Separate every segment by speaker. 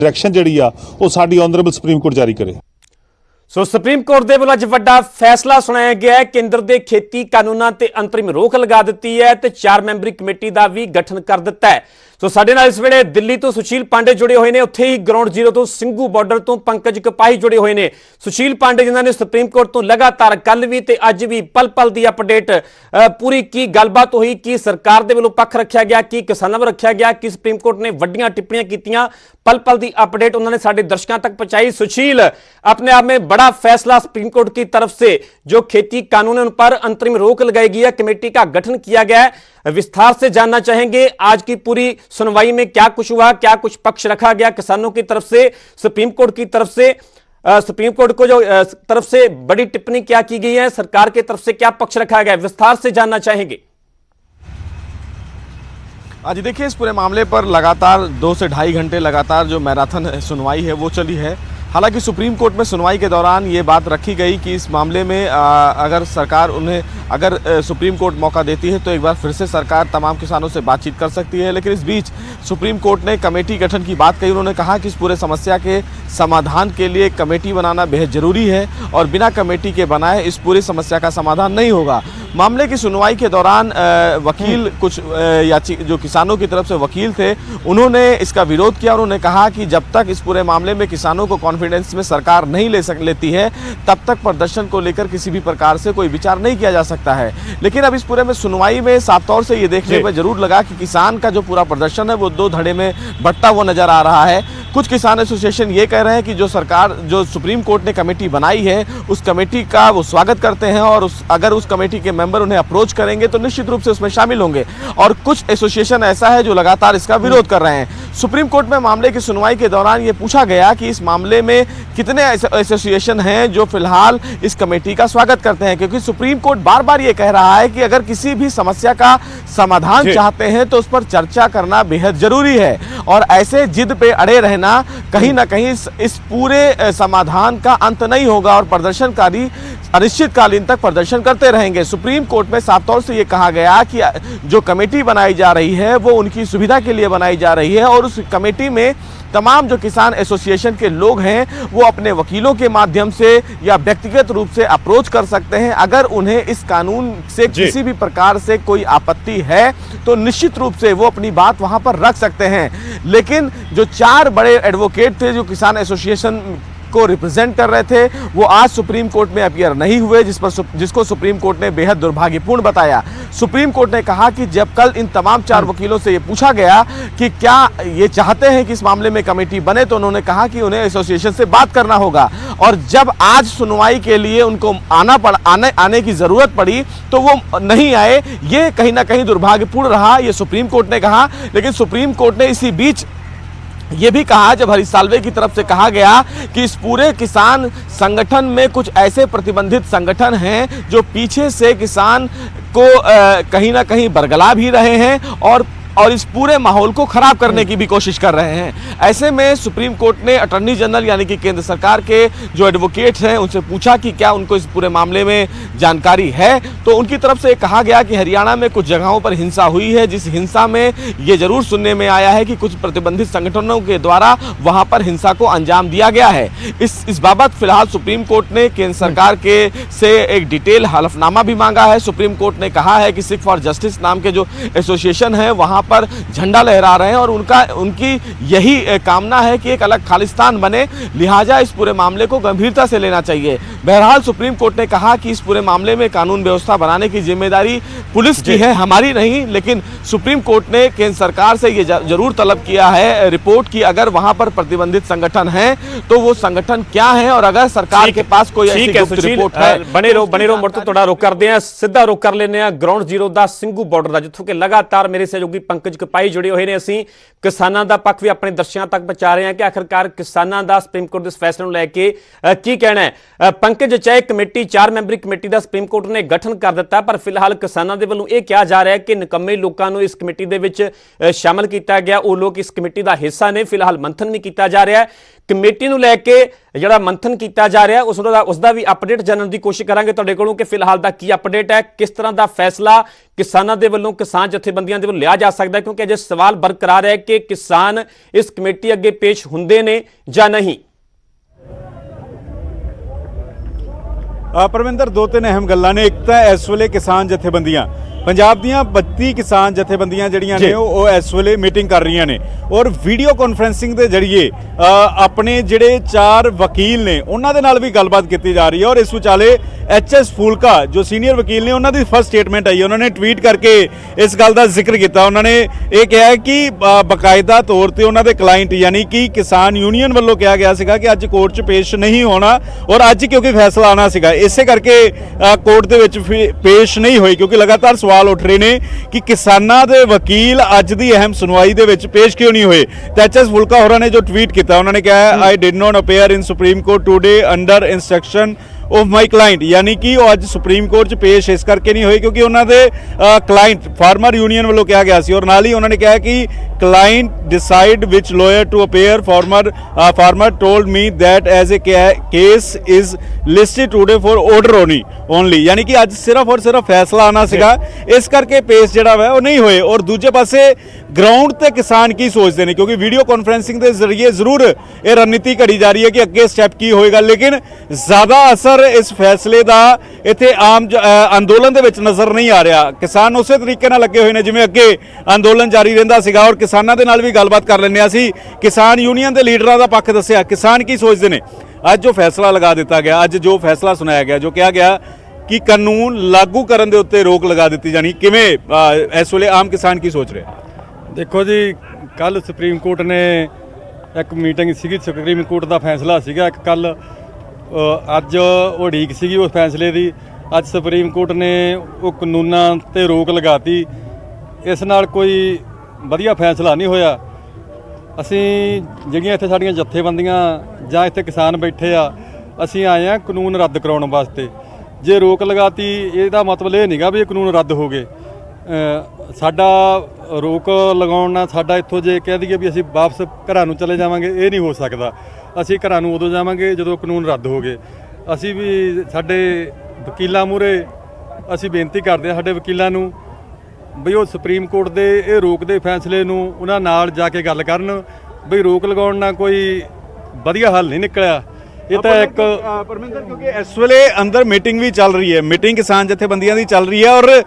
Speaker 1: Direction जिहड़ी आ वो साडी honourable supreme court जारी करे।
Speaker 2: सो सुप्रीम कोर्ट दे वल्लों अज वड्डा फैसला सुनाया गया है। केंद्र के खेती कानूनां ते अंतरिम रोक लगा दी है ते 4 मैंबरी कमेटी का भी गठन कर दिता है। सो साडे नाल इस वेले दिल्ली तो सुशील पांडे जुड़े हुए हैं, उत्थे ही ग्राउंड जीरो तो सिंघू बॉर्डर तो पंकज कपाही जुड़े हुए हैं। सुशील पांडे जिन्होंने सुप्रीम कोर्ट तो लगातार कल भी ते अज भी पल पल की अपडेट पूरी की गलबात हुई, की सरकार के वलों पक्ष रखा गया, की किसानों को रखा गया, कि सुप्रीम कोर्ट ने वड्डियां टिप्पणियां कीतियां, पल पल की अपडेट उन्होंने साडे दर्शकों तक पहुंचाई। सुशील, अपने आप में बड़ा फैसला सुप्रीम कोर्ट की तरफ से, जो खेती कानून पर अंतरिम रोक लगाई गई है, कमेटी का गठन किया गया है, विस्तार से जानना चाहेंगे आज की पूरी सुनवाई में क्या कुछ हुआ, क्या कुछ पक्ष रखा गया किसानों की तरफ से, सुप्रीम कोर्ट की तरफ से, सुप्रीम कोर्ट को जो तरफ से बड़ी टिप्पणी क्या की गई है, सरकार की तरफ से क्या पक्ष रखा गया, विस्तार से जानना चाहेंगे।
Speaker 3: आज देखिए, इस पूरे मामले पर लगातार 2 से ढाई घंटे लगातार जो मैराथन सुनवाई है वो चली है। हालांकि सुप्रीम कोर्ट में सुनवाई के दौरान ये बात रखी गई कि इस मामले में अगर सरकार अगर सुप्रीम कोर्ट मौका देती है तो एक बार फिर से सरकार तमाम किसानों से बातचीत कर सकती है। लेकिन इस बीच सुप्रीम कोर्ट ने कमेटी गठन की बात कही। उन्होंने कहा कि इस पूरे समस्या के समाधान के लिए कमेटी बनाना बेहद ज़रूरी है और बिना कमेटी के बनाए इस पूरी समस्या का समाधान नहीं होगा। मामले की सुनवाई के दौरान वकील कुछ जो किसानों की तरफ से वकील थे, उन्होंने इसका विरोध किया। उन्होंने कहा कि जब तक इस पूरे मामले में किसानों को कॉन्फिडेंस में सरकार नहीं लेती है तब तक प्रदर्शन को लेकर किसी भी प्रकार से कोई विचार नहीं किया जा सकता है। लेकिन अब इस पूरे में सुनवाई में साफ तौर से ये देखने में जरूर लगा कि किसान का जो पूरा प्रदर्शन है वो 2 धड़े में बंटता हुआ नजर आ रहा है। कुछ किसान एसोसिएशन ये कह रहे हैं कि जो सुप्रीम कोर्ट ने कमेटी बनाई है उस कमेटी का वो स्वागत करते हैं और अगर उस कमेटी के मेंबर उन्हें अप्रोच करेंगे तो निश्चित रूप से उसमें शामिल होंगे। और कुछ एसोसिएशन ऐसा है जो लगातार इसका विरोध कर रहे हैं। सुप्रीम कोर्ट में मामले की सुनवाई के दौरान ये पूछा गया कि इस मामले में कितने एसोसिएशन हैं जो फिलहाल इस कमेटी का स्वागत करते हैं, क्योंकि सुप्रीम कोर्ट बार बार ये कह रहा है कि अगर किसी भी समस्या का समाधान चाहते हैं तो उस पर चर्चा करना बेहद जरूरी है और ऐसे जिद पे अड़े रहना कहीं ना कहीं इस पूरे समाधान का अंत नहीं होगा और प्रदर्शनकारी अनिश्चितकालीन तक प्रदर्शन करते रहेंगे। सुप्रीम कोर्ट में साफ तौर से ये कहा गया कि जो कमेटी बनाई जा रही है वो उनकी सुविधा के लिए बनाई जा रही है और उस कमेटी में तमाम जो किसान एसोसिएशन के लोग हैं वो अपने वकीलों के माध्यम से या व्यक्तिगत रूप से अप्रोच कर सकते हैं। अगर उन्हें इस कानून से किसी भी प्रकार से कोई आपत्ति है तो निश्चित रूप से वो अपनी बात वहां पर रख सकते हैं। लेकिन जो 4 बड़े एडवोकेट थे जो किसान एसोसिएशन को रिप्रेजेंट कर रहे थे वो आज सुप्रीम कोर्ट में अपीयर नहीं हुए, जिसको सुप्रीम कोर्ट ने बेहद दुर्भाग्यपूर्ण बताया। सुप्रीम कोर्ट ने कहा कि जब कल इन तमाम 4 वकीलों से ये पूछा गया कि क्या ये चाहते हैं कि इस मामले में कमेटी बने, तो उन्होंने कहा कि उन्हें एसोसिएशन से बात करना होगा। और जब आज सुनवाई के लिए उनको आने की जरूरत पड़ी तो वो नहीं आए। ये कहीं ना कहीं दुर्भाग्यपूर्ण रहा, ये सुप्रीम कोर्ट ने कहा। लेकिन सुप्रीम कोर्ट ने इसी बीच ये भी कहा, जब हरीश साल्वे की तरफ से कहा गया कि इस पूरे किसान संगठन में कुछ ऐसे प्रतिबंधित संगठन हैं जो पीछे से किसान को कहीं ना कहीं बरगला भी रहे हैं और इस पूरे माहौल को खराब करने की भी कोशिश कर रहे हैं। ऐसे में सुप्रीम कोर्ट ने अटॉर्नी जनरल यानी कि केंद्र सरकार के जो एडवोकेट्स हैं उनसे पूछा कि क्या उनको इस पूरे मामले में जानकारी है, तो उनकी तरफ से कहा गया कि हरियाणा में कुछ जगहों पर हिंसा हुई है, जिस हिंसा में ये जरूर सुनने में आया है कि कुछ प्रतिबंधित संगठनों के द्वारा वहां पर हिंसा को अंजाम दिया गया है। इस बाबत फिलहाल सुप्रीम कोर्ट ने केंद्र सरकार से एक डिटेल हलफनामा भी मांगा है। सुप्रीम कोर्ट ने कहा है कि सिख फॉर जस्टिस नाम के जो एसोसिएशन है वहां पर झंडा लहरा रहे हैं और उनकी यही कामना है कि एक अलग खालिस्तान बने, लिहाजा इस पूरे मामले को गंभीरता से लेना चाहिए। बहरहाल सुप्रीम कोर्ट ने कहा कि इस पूरे मामले में कानून व्यवस्था बनाने की जिम्मेदारी पुलिस की है, हमारी नहीं। लेकिन सुप्रीम कोर्ट ने केंद्र सरकार से ये जरूर तलब किया है रिपोर्ट की, अगर वहां पर प्रतिबंधित संगठन है तो वो संगठन क्या है और अगर सरकार के पास कोई ऐसी रिपोर्ट है।
Speaker 2: बने रहो मुड़ तो थोड़ा रुक करते हैं, सीधा रुक कर लेने ग्राउंड जीरो का सिंघू बॉर्डर का, जिथों के लगातार मेरे सहयोगी पंकज कपाही जुड़े हुए हैं। ਅਸੀਂ किसानों का पक्ष भी अपने दर्शकों तक पहुंचा रहे हैं कि आखिरकार किसानों का सुप्रीम कोर्ट के इस फैसले को लेके की कहना है। पंकज, चाहे कमेटी 4 मैंबरी कमेटी का सुप्रीम कोर्ट ने गठन कर दिता पर फिलहाल किसानों के वालों यह कहा जा रहा है कि निकम्मे लोगों को इस कमेटी के विच शामिल किया गया, वो लोग इस कमेटी का हिस्सा ने। फिलहाल मंथन भी किया जा रहा है कमेटी को लैके ਜਿਹੜਾ ਮੰਥਨ ਕੀਤਾ ਜਾ ਰਿਹਾ ਉਸ ਦਾ ਵੀ ਅਪਡੇਟ ਜਾਣਨ ਦੀ ਕੋਸ਼ਿਸ਼ ਕਰਾਂਗੇ ਤੁਹਾਡੇ ਕੋਲੋਂ ਕਿ ਫਿਲਹਾਲ ਦਾ ਕੀ ਅਪਡੇਟ ਹੈ, ਕਿਸ ਤਰ੍ਹਾਂ ਦਾ ਫੈਸਲਾ ਕਿਸਾਨਾਂ ਦੇ ਵੱਲੋਂ, ਕਿਸਾਨ ਜਥੇਬੰਦੀਆਂ ਦੇ ਵੱਲੋਂ ਲਿਆ ਜਾ ਸਕਦਾ ਹੈ, ਕਿਉਂਕਿ ਅਜੇ ਸਵਾਲ ਬਰਕਰਾਰ ਹੈ ਕਿ ਕਿਸਾਨ ਇਸ ਕਮੇਟੀ ਅੱਗੇ ਪੇਸ਼ ਹੁੰਦੇ ਨੇ ਜਾਂ ਨਹੀਂ।
Speaker 4: ਪਰਵਿੰਦਰ, ਦੋ ਤਿੰਨ ਅਹਿਮ ਗੱਲਾਂ ਨੇ। ਇੱਕ ਤਾਂ ਇਸ ਵੇਲੇ ਕਿਸਾਨ ਜਥੇਬੰਦੀਆਂ ਪੰਜਾਬ ਦੀਆਂ 32 ਕਿਸਾਨ ਜਥੇਬੰਦੀਆਂ ਜਿਹੜੀਆਂ ਨੇ ਉਹ ਇਸ ਵੇਲੇ ਮੀਟਿੰਗ ਕਰ ਰਹੀਆਂ ਨੇ ਔਰ ਵੀਡੀਓ ਕਾਨਫਰੈਂਸਿੰਗ ਦੇ ਜ਼ਰੀਏ ਆਪਣੇ ਜਿਹੜੇ 4 ਵਕੀਲ ਨੇ ਉਹਨਾਂ ਦੇ ਨਾਲ ਵੀ ਗੱਲਬਾਤ ਕੀਤੀ ਜਾ ਰਹੀ ਹੈ। ਔਰ ਇਸ ਵਿਚਾਲੇ ਐਚਐਸ ਫੂਲਕਾ ਜੋ ਸੀਨੀਅਰ ਵਕੀਲ ਨੇ ਉਹਨਾਂ ਦੀ ਫਸਟ ਸਟੇਟਮੈਂਟ ਆਈ, ਉਹਨਾਂ ਨੇ ਟਵੀਟ ਕਰਕੇ ਇਸ ਗੱਲ ਦਾ ਜ਼ਿਕਰ ਕੀਤਾ। ਉਹਨਾਂ ਨੇ ਇਹ ਕਿਹਾ ਕਿ ਬਕਾਇਦਾ ਤੌਰ ਤੇ ਉਹਨਾਂ ਦੇ ਕਲਾਇੰਟ ਯਾਨੀ ਕਿ ਕਿਸਾਨ ਯੂਨੀਅਨ ਵੱਲੋਂ ਕਿਹਾ ਗਿਆ ਸੀਗਾ ਕਿ ਅੱਜ ਕੋਰਟ 'ਚ ਪੇਸ਼ ਨਹੀਂ ਹੋਣਾ ਔਰ ਅੱਜ ਕਿਉਂਕਿ ਫੈਸਲਾ ਆਉਣਾ ਸੀਗਾ ਇਸੇ ਕਰਕੇ ਕੋਰਟ ਦੇ ਵਿੱਚ ਪੇਸ਼ ਨਹੀਂ ਹੋਈ, ਕਿਉਂਕਿ ਲਗਾਤਾਰ ਸਵਾਲ ਉੱਠ ਰਹੇ ਨੇ ਕਿ ਕਿਸਾਨਾਂ ਦੇ ਵਕੀਲ ਅੱਜ ਦੀ ਅਹਿਮ ਸੁਣਵਾਈ ਦੇ ਵਿੱਚ ਪੇਸ਼ ਕਿਉਂ ਨਹੀਂ ਹੋਏ। ਤਾਂ ਐਚਐਸ ਫੁਲਕਾ ਹੋਰਾਂ ਨੇ ਜੋ ਟਵੀਟ ਕੀਤਾ ਉਹਨਾਂ ਨੇ ਕਿਹਾ I did note appear in supreme court today under instruction of my client, ਯਾਨੀ ਕਿ ਉਹ ਅੱਜ ਸੁਪਰੀਮ ਕੋਰਟ 'ਚ ਪੇਸ਼ ਇਸ ਕਰਕੇ ਨਹੀਂ ਹੋਏ ਕਿਉਂਕਿ ਉਹਨਾਂ ਦੇ ਕਲਾਇੰਟ ਫਾਰਮਰ ਯੂਨੀਅਨ ਵੱਲੋਂ ਕਿਹਾ ਗਿਆ ਸੀ। ਔਰ ਨਾਲ ਹੀ ਉਹਨਾਂ ਨੇ ਕਿਹਾ ਕਿ client decide which lawyer to appear, farmer told me that as a case is listed today for order only, ਯਾਨੀ ਕਿ ਅੱਜ ਸਿਰਫ ਔਰ ਸਿਰਫ ਫੈਸਲਾ ਆਣਾ ਸੀਗਾ ਇਸ ਕਰਕੇ ਪੇਸ਼ ਜਿਹੜਾ ਵਾ ਉਹ ਨਹੀਂ ਹੋਏ। ਔਰ ਦੂਜੇ ਪਾਸੇ ਗਰਾਊਂਡ ਤੇ ਕਿਸਾਨ ਕੀ ਸੋਚਦੇ ਨੇ, ਕਿਉਂਕਿ ਵੀਡੀਓ ਕਾਨਫਰੈਂਸਿੰਗ ਦੇ ਜ਼ਰੀਏ ਜ਼ਰੂਰ ਇਹ ਰਣਨੀਤੀ ਘੜੀ ਜਾ ਰਹੀ ਹੈ ਕਿ ਅੱਗੇ ਸਟੈਪ ਕੀ ਹੋਏਗਾ, ਲੇਕਿਨ ਜ਼ਿਆਦਾ ਅਸਰ ਇਸ ਫੈਸਲੇ ਦਾ ਇੱਥੇ ਆਮ ਅੰਦੋਲਨ ਦੇ ਵਿੱਚ ਨਜ਼ਰ ਨਹੀਂ ਆ ਰਿਹਾ। ਕਿਸਾਨ ਉਸੇ ਤਰੀਕੇ ਨਾਲ ਲੱਗੇ ਹੋਏ ਨੇ ਜਿਵੇਂ ਅੱਗੇ ਅੰਦੋਲਨ ਜਾਰੀ ਰਹਿੰਦਾ ਸੀਗਾ। ਔਰ ਕਿਸਾਨਾਂ ਦੇ ਨਾਲ ਵੀ ਗੱਲਬਾਤ ਕਰ ਲੈਂਦੇ ਸੀ, ਕਿਸਾਨ ਯੂਨੀਅਨ ਦੇ ਲੀਡਰਾਂ ਦਾ ਪੱਖ ਦੱਸਿਆ, ਕਿਸਾਨ ਕੀ ਸੋਚਦੇ ਨੇ। ਅੱਜ ਜੋ ਫੈਸਲਾ ਲਗਾ ਦਿੱਤਾ ਗਿਆ, ਅੱਜ ਜੋ ਫੈਸਲਾ ਸੁਣਾਇਆ ਗਿਆ, ਜੋ ਕਿਹਾ ਗਿਆ ਕਿ ਕਾਨੂੰਨ ਲਾਗੂ ਕਰਨ ਦੇ ਉੱਤੇ ਰੋਕ ਲਗਾ ਦਿੱਤੀ ਜਾਣੀ, ਕਿਵੇਂ ਇਸ ਵੇਲੇ ਆਮ ਕਿਸਾਨ ਕੀ ਸੋਚ ਰਿਹਾ?
Speaker 5: ਦੇਖੋ ਜੀ, ਕੱਲ ਸੁਪਰੀਮ ਕੋਰਟ ਨੇ ਇੱਕ ਮੀਟਿੰਗ ਸੀਗੀ, ਸੁਪਰੀਮ ਕੋਰਟ ਦਾ ਫੈਸਲਾ ਸੀਗਾ ਇੱਕ ਕੱਲ, ਅੱਜ ਉਹ ਉਡੀਕ ਸੀਗੀ ਉਸ ਫੈਸਲੇ ਦੀ। ਅੱਜ ਸੁਪਰੀਮ ਕੋਰਟ ਨੇ ਉਹ ਕਾਨੂੰਨਾਂ ਤੇ ਰੋਕ ਲਗਾਤੀ। ਇਸ ਨਾਲ ਕੋਈ ਵਧੀਆ ਫੈਸਲਾ ਨਹੀਂ ਹੋਇਆ। ਅਸੀਂ ਜਿਹੜੀਆਂ ਇੱਥੇ ਸਾਡੀਆਂ ਜਥੇਬੰਦੀਆਂ ਜਾਂ ਇੱਥੇ ਕਿਸਾਨ ਬੈਠੇ ਆ, ਅਸੀਂ ਆਏ ਆ ਕਾਨੂੰਨ ਰੱਦ ਕਰਾਉਣ ਵਾਸਤੇ। ਜੇ ਰੋਕ ਲਗਾਤੀ ਇਹਦਾ ਮਤਲਬ ਇਹ ਨਹੀਂਗਾ ਵੀ ਇਹ ਕਾਨੂੰਨ ਰੱਦ ਹੋ ਗਏ। ਸਾਡਾ ਰੋਕ ਲਗਾਉਣ ਨਾਲ ਸਾਡਾ ਇੱਥੋਂ ਜੇ ਕਹਿ ਦਈਏ ਵੀ ਅਸੀਂ ਵਾਪਸ ਘਰਾਂ ਨੂੰ ਚਲੇ ਜਾਵਾਂਗੇ, ਇਹ ਨਹੀਂ ਹੋ ਸਕਦਾ। ਅਸੀਂ ਘਰਾਂ ਨੂੰ ਉਦੋਂ ਜਾਵਾਂਗੇ ਜਦੋਂ ਕਾਨੂੰਨ ਰੱਦ ਹੋ ਗਏ। ਅਸੀਂ ਵੀ ਸਾਡੇ ਵਕੀਲਾਂ ਮੂਹਰੇ ਅਸੀਂ ਬੇਨਤੀ ਕਰਦੇ ਹਾਂ ਸਾਡੇ ਵਕੀਲਾਂ ਨੂੰ ਬਈ ਉਹ ਸੁਪਰੀਮ ਕੋਰਟ ਦੇ ਇਹ ਰੋਕ ਦੇ ਫੈਸਲੇ ਨੂੰ ਉਹਨਾਂ ਨਾਲ ਜਾ ਕੇ ਗੱਲ ਕਰਨ, ਬਈ ਰੋਕ ਲਗਾਉਣ ਨਾਲ ਕੋਈ ਵਧੀਆ ਹੱਲ ਨਹੀਂ ਨਿਕਲਿਆ। ਇਹ ਤਾਂ ਇੱਕ
Speaker 4: ਪਰਮਿੰਦਰ, ਕਿਉਂਕਿ ਇਸ ਵੇਲੇ ਅੰਦਰ ਮੀਟਿੰਗ ਵੀ ਚੱਲ ਰਹੀ ਹੈ, ਮੀਟਿੰਗ ਕਿਸਾਨ ਜਥੇਬੰਦੀਆਂ ਦੀ ਚੱਲ ਰਹੀ ਹੈ ਔਰ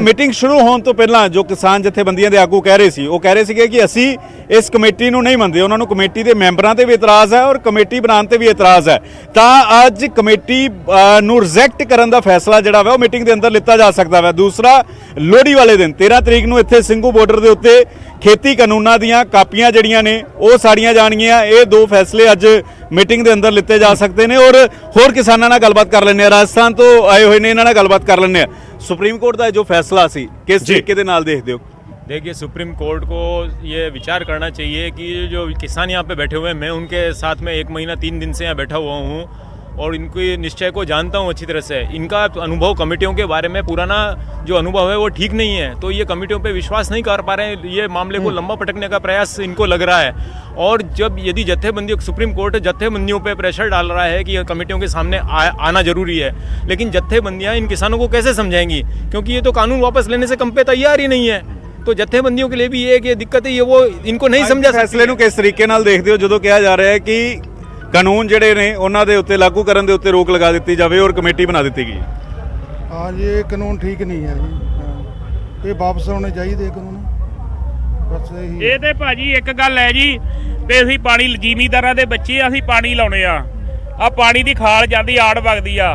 Speaker 4: ਮੀਟਿੰਗ ਸ਼ੁਰੂ ਹੋਣ ਤੋਂ ਪਹਿਲਾਂ ਜੋ ਕਿਸਾਨ ਜਥੇਬੰਦੀਆਂ ਦੇ ਆਗੂ ਕਹਿ ਰਹੇ ਸੀ, ਉਹ ਕਹਿ ਰਹੇ ਸੀਗੇ ਕਿ ਅਸੀਂ ਇਸ ਕਮੇਟੀ ਨੂੰ ਨਹੀਂ ਮੰਨਦੇ। ਉਹਨਾਂ ਨੂੰ ਕਮੇਟੀ ਦੇ ਮੈਂਬਰਾਂ ਤੇ ਵੀ ਇਤਰਾਜ਼ ਹੈ ਔਰ ਕਮੇਟੀ ਬਣਾਉਣ ਤੇ ਵੀ ਇਤਰਾਜ਼ ਹੈ। ਤਾਂ ਅੱਜ ਕਮੇਟੀ ਨੂੰ ਰਿਜੈਕਟ ਕਰਨ ਦਾ ਫੈਸਲਾ ਜਿਹੜਾ ਵਾ ਉਹ ਮੀਟਿੰਗ ਦੇ ਅੰਦਰ ਲਿੱਤਾ ਜਾ ਸਕਦਾ ਵਾ। ਦੂਸਰਾ, ਲੋਹੜੀ ਵਾਲੇ ਦਿਨ 13 ਤਰੀਕ ਨੂੰ ਇੱਥੇ ਸਿੰਘੂ ਬਾਰਡਰ ਦੇ ਉੱਤੇ ਖੇਤੀ ਕਾਨੂੰਨਾਂ ਦੀਆਂ ਕਾਪੀਆਂ ਜਿਹੜੀਆਂ ਨੇ ਉਹ ਸਾੜੀਆਂ ਜਾਣਗੀਆਂ। ਇਹ ਦੋ ਫੈਸਲੇ ਅੱਜ ਮੀਟਿੰਗ ਦੇ ਅੰਦਰ ਲਿੱਤੇ ਜਾ ਸਕਦੇ ਨੇ। ਔਰ ਹੋਰ ਕਿਸਾਨਾਂ ਨਾਲ ਗੱਲਬਾਤ ਕਰ ਲੈਂਦੇ ਆ, ਰਾਜਸਥਾਨ ਤੋਂ ਆਏ ਹੋਏ ਨੇ, ਇਹਨਾਂ ਨਾਲ ਗੱਲਬਾਤ ਕਰ ਲੈਂਦੇ ਆ। सुप्रीम कोर्ट का जो फैसला सी किस तरीके दे नाल देखते हो?
Speaker 6: देखिए, सुप्रीम कोर्ट को ये विचार करना चाहिए कि जो किसान यहाँ पे बैठे हुए हैं, मैं उनके साथ में 1 महीना 3 दिन से यहाँ बैठा हुआ हूँ और इनके निश्चय को जानता हूँ अच्छी तरह से। इनका अनुभव कमेटियों के बारे में पुराना जो अनुभव है वो ठीक नहीं है, तो ये कमेटियों पे विश्वास नहीं कर पा रहे हैं। ये मामले को लंबा पटकने का प्रयास इनको लग रहा है। और जब यदि जत्थेबंदियों सुप्रीम कोर्ट जत्थेबंदियों पे प्रेशर डाल रहा है कि कमेटियों के सामने आना जरूरी है, लेकिन जत्थेबंदियाँ इन किसानों को कैसे समझाएंगी, क्योंकि ये तो कानून वापस लेने से कम पे तैयार ही नहीं है। तो जत्थेबंदियों के लिए भी ये एक दिक्कत है, ये वो इनको नहीं समझा।
Speaker 4: फैसले ਨੂੰ ਕਿਸ ਤਰੀਕੇ ਨਾਲ ਦੇਖਦੇ ਹੋ ਜਦੋਂ ਕਿਹਾ ਜਾ ਰਿਹਾ ਹੈ ਕਿ ਕਾਨੂੰਨ ਜਿਹੜੇ ਨੇ ਉਹਨਾਂ ਦੇ ਉੱਤੇ ਲਾਗੂ ਕਰਨ ਦੇ ਉੱਤੇ ਰੋਕ ਲਗਾ ਦਿੱਤੀ ਜਾਵੇ ਔਰ ਕਮੇਟੀ ਬਣਾ ਦਿੱਤੀ ਗਈ?
Speaker 7: ਹਾਂ ਜੀ, ਇਹ ਕਾਨੂੰਨ ਠੀਕ ਨਹੀਂ ਹੈ ਜੀ, ਇਹ ਵਾਪਸ ਆਉਣੇ ਚਾਹੀਦੇ ਕਾਨੂੰਨ, ਬਸ ਇਹੀ।
Speaker 8: ਇਹ ਤੇ ਭਾਜੀ ਇੱਕ ਗੱਲ ਹੈ ਜੀ ਤੇ ਅਸੀਂ ਪਾਣੀ ਜ਼ਿਮੀਂਦਾਰਾਂ ਦੇ ਬੱਚੇ ਅਸੀਂ ਪਾਣੀ ਲਾਉਣੇ ਆ ਪਾਣੀ ਦੀ ਖਾਲ ਜਾਂਦੀ ਆੜ ਵਗਦੀ ਆ,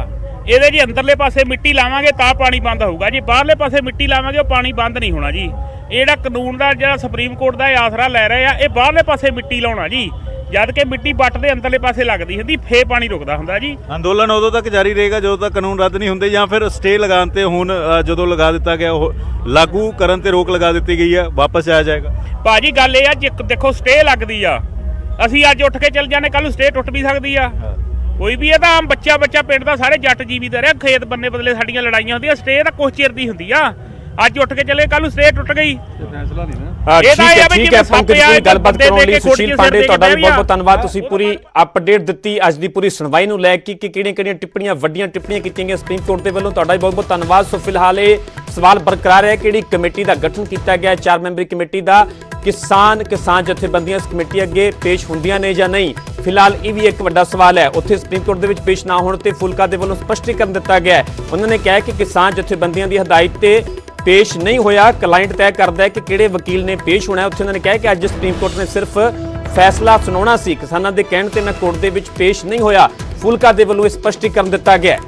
Speaker 8: ਇਹਦੇ ਜੀ ਅੰਦਰਲੇ ਪਾਸੇ ਮਿੱਟੀ ਲਾਵਾਂਗੇ ਤਾਂ ਪਾਣੀ ਬੰਦ ਹੋਊਗਾ ਜੀ, ਬਾਹਰਲੇ ਪਾਸੇ ਮਿੱਟੀ ਲਾਵਾਂਗੇ ਉਹ ਪਾਣੀ ਬੰਦ ਨਹੀਂ ਹੋਣਾ ਜੀ। ਇਹ ਜਿਹੜਾ ਕਾਨੂੰਨ ਦਾ ਜਿਹੜਾ ਸੁਪਰੀਮ ਕੋਰਟ ਦਾ ਆਸਰਾ ਲੈ ਰਹੇ ਆ, ਇਹ ਬਾਹਰਲੇ ਪਾਸੇ ਮਿੱਟੀ ਲਾਉਣਾ ਜੀ, ਜਦ ਕਿ ਮਿੱਟੀ ਬੱਟ ਦੇ ਅੰਦਰਲੇ ਪਾਸੇ ਲੱਗਦੀ ਹੁੰਦੀ, ਫੇਰ ਪਾਣੀ ਰੁਕਦਾ ਹੁੰਦਾ ਜੀ।
Speaker 4: ਅੰਦੋਲਨ ਉਦੋਂ ਤੱਕ ਜਾਰੀ ਰਹੇਗਾ ਜਦੋਂ ਤੱਕ ਕਾਨੂੰਨ ਰੱਦ ਨਹੀਂ ਹੁੰਦੇ, ਜਾਂ ਫਿਰ ਸਟੇ ਲਗਾਉਣ ਤੇ ਹੁਣ ਜਦੋਂ ਲਗਾ ਦਿੱਤਾ ਗਿਆ ਉਹ ਲਾਗੂ ਕਰਨ ਤੇ ਰੋਕ ਲਗਾ ਦਿੱਤੀ ਗਈ ਹੈ, ਵਾਪਸ ਆਇਆ ਜਾਏਗਾ?
Speaker 8: ਭਾਜੀ ਗੱਲ ਇਹ ਆ, ਦੇਖੋ ਸਟੇ ਲੱਗਦੀ ਆ, ਅਸੀਂ ਅੱਜ ਉੱਠ ਕੇ ਚੱਲ ਜਾਂਦੇ, ਕੱਲ ਨੂੰ ਸਟੇ ਟੁੱਟ ਵੀ ਸਕਦੀ ਆ। ਕੋਈ ਵੀ ਇਹ ਤਾਂ ਆਮ ਬੱਚਾ ਪਿੰਡ ਦਾ ਸਾਰੇ ਜੱਟ ਜੀਵੀਦਾਰ ਆ, ਖੇਤ ਬੰਨੇ ਬਦਲੇ ਸਾਡੀਆਂ ਲੜਾਈਆਂ ਹੁੰਦੀਆਂ, ਸਟੇ ਤਾਂ ਕੁਛ ਚਿਰ ਦੀ ਹੁੰਦੀ ਆ। ਅੱਜ ਉੱਠ ਕੇ ਚਲੇ ਕੱਲ ਨੂੰ ਸਟੇ ਟੁੱਟ ਗਈ।
Speaker 5: ਫੈਸਲਾ ਨਹੀਂ ਨਾ
Speaker 8: ਇਹ ਤਾਂ ਇਹ ਆ ਵੀ
Speaker 2: ਠੀਕ
Speaker 8: ਜਿਵੇਂ
Speaker 2: ਹੈ
Speaker 8: ਸੱਪ
Speaker 2: ਪੰਕਜ
Speaker 8: ਆ,
Speaker 2: ਜੀ ਗੱਲਬਾਤ
Speaker 8: ਬੰਦੇ
Speaker 2: ਕਰਾਉਣ
Speaker 8: ਦੇ
Speaker 2: ਲਈ
Speaker 8: ਕੇ
Speaker 2: ਸੁਸ਼ੀਲ
Speaker 8: ਕੋਠੀਆਂ
Speaker 2: ਪਾਂਡੇ
Speaker 8: ਸਿਰ
Speaker 2: ਤੁਹਾਡਾ ਵੀ
Speaker 8: ਦੇ
Speaker 2: ਬਹੁਤ ਬਹੁਤ ਧੰਨਵਾਦ। ਤੁਸੀਂ ਪੂਰੀ ਅਪਡੇਟ ਦਿੱਤੀ ਅੱਜ ਦੀ ਪੂਰੀ ਸੁਣਵਾਈ ਨੂੰ ਲੈ ਕੇ ਕਿ ਕਿਹੜੀਆਂ ਟਿੱਪਣੀਆਂ ਵੱਡੀਆਂ ਟਿੱਪਣੀਆਂ ਕੀਤੀਆਂ ਗਈਆਂ ਸੁਪਰੀਮ ਕੋਰਟ ਦੇ ਵੱਲੋਂ। ਤੁਹਾਡਾ ਵੀ ਬਹੁਤ ਬਹੁਤ ਧੰਨਵਾਦ। ਸੋ ਫਿਲਹਾਲ ਇਹ ਸਵਾਲ ਬਰਕਰਾਰ ਹੈ ਕਿਹੜੀ ਕਮੇਟੀ ਦਾ ਗਠਨ ਕੀਤਾ ਗਿਆ 4 ਮੈਂਬਰੀ ਕਮੇਟੀ ਦਾ, ਕਿਸਾਨ ਜਥੇਬੰਦੀਆਂ ਇਸ ਕਮੇਟੀ ਅੱਗੇ ਪੇਸ਼ ਹੁੰਦੀਆਂ ਨੇ ਜਾਂ ਨਹੀਂ। ਫਿਲਹਾਲ ਇਹ ਵੀ ਇੱਕ ਵੱਡਾ ਸਵਾਲ ਹੈ। ਉੱਥੇ ਸੁਪਰੀਮ ਕੋਰਟ ਦੇ ਵਿੱਚ ਪੇਸ਼ ਨਾ ਹੋਣ ਤੇ ਫੁਲਕਾ ਦੇ ਵੱਲੋਂ ਸਪਸ਼ਟੀਕਰਨ ਦਿੱਤਾ ਗਿਆ ਹੈ। ਉਹਨਾਂ ਨੇ ਕਿਹਾ ਕਿ ਕਿਸਾਨ ਜਥੇਬੰਦੀਆਂ ਦੀ ਹਦਾਇਤ ਤੇ ਪੇਸ਼ ਨਹੀਂ ਹੋਇਆ, ਕਲਾਇੰਟ ਤੈਅ ਕਰਦਾ ਹੈ ਕਿ ਕਿਹੜੇ ਵਕੀਲ ਨੇ ਪੇਸ਼ ਹੋਣਾ। ਉੱਥੇ ਉਹਨਾਂ ਨੇ ਕਿਹਾ ਕਿ ਅੱਜ ਸੁਪਰੀਮ ਕੋਰਟ ਨੇ ਸਿਰਫ ਫੈਸਲਾ ਸੁਣਾਉਣਾ ਸੀ, ਕਿਸਾਨਾਂ ਦੇ ਕਹਿਣ ਤੇ ਮੈਂ ਕੋਰਟ ਦੇ ਵਿੱਚ ਪੇਸ਼ ਨਹੀਂ ਹੋਇਆ। ਫੁਲਕਾ ਦੇ ਵੱਲੋਂ ਸਪਸ਼ਟੀਕਰਨ ਦਿੱਤਾ ਗਿਆ ਹੈ।